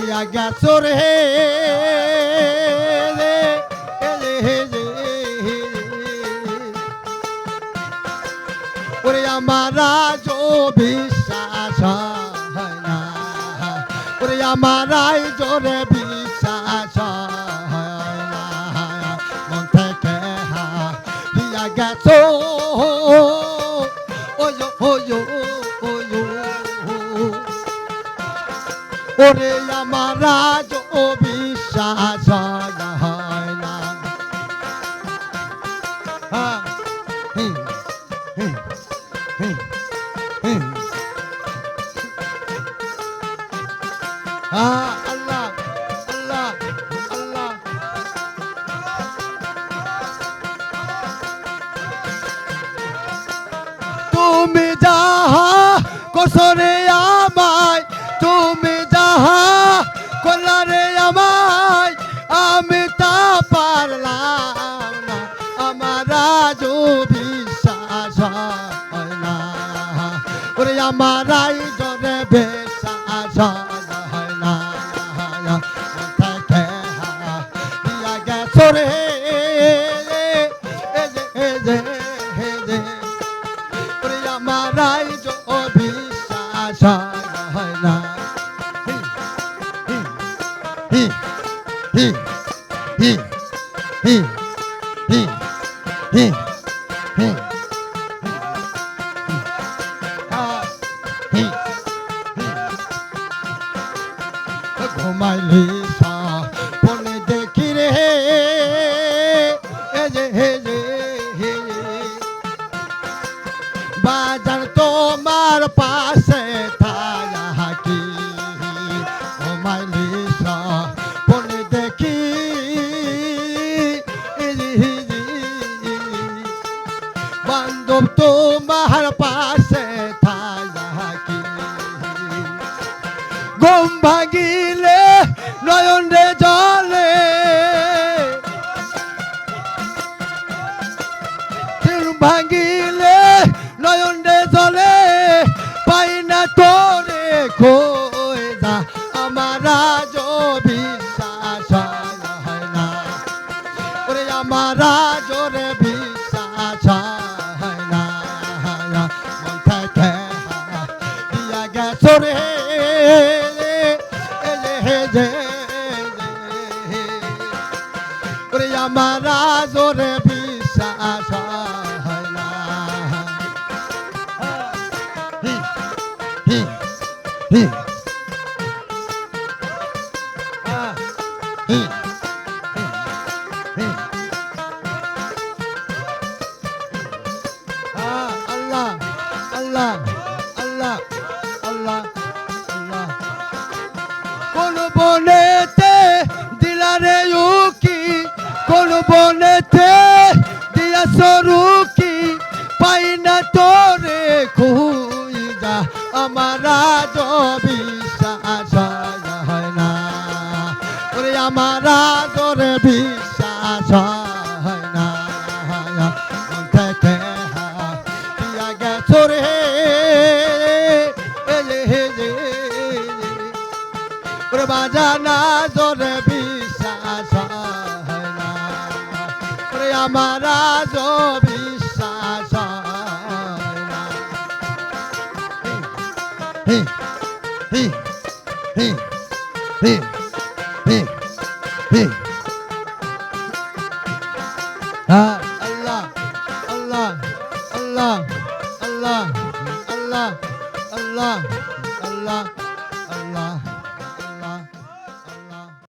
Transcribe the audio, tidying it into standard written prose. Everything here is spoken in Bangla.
দিয়া গেছো রে ওরে আমার আজ বিশ্বাস হয় না ওরে আমার জোরে বিশ্বাস হয় না মন থেকে দিয়া গেছো ওরে আমার আজ বিশ্বাস হয় না আল্লাহ আল্লাহ আল্লাহ তুমি যাহা কসরে আমায় তুমি যাহা কলারে আমায় আমি তা পারলাম না আমার আজ বিশ্বাস হয় না ওরে আমার জনে বিশ্বাস হয় না দিয়া গেছো রে ওরে আমার বিশ্বাস হয় না ঘুমাইলি পনে দেখি রে বাজার তোমার পাশে থাকি ঘুমাইলি পনে দেখি বান্ধব তোমার পাশে থাকি ঘুম ভাগিলে নয়ন রে জলে ভাগিলে নয়ন রে জলে পাই না তোরে কই যা আমার আজ বিশ্বাস হয় না ওরে আমার জোরে বিশ্বাস হয় না মন থেকে দিয়া গেছো রে ওরে আমার জোরে বিশ্বাস হয় না আল্লাহ আল্লাহ আল্লাহ আল্লাহ আল্লাহ কোন বনেতে দিলারে উকি কোন বনেতে দিয়া সরুকি পাই না তোরে খুঁজা আমার আজ বিশ্বাস হয় না ওরে আমার তোরে বিশ্বাস হয় না মন থেকে দিয়া গেছো রে ওরে বাজানা জোরে বিশ্বাস হয় না ওরে আমার আজ বিশ্বাস হয় না আল্লাহ আল্লাহ আল্লাহ আল্লাহ আল্লাহ আল্লাহ আল্লাহ আল্লাহ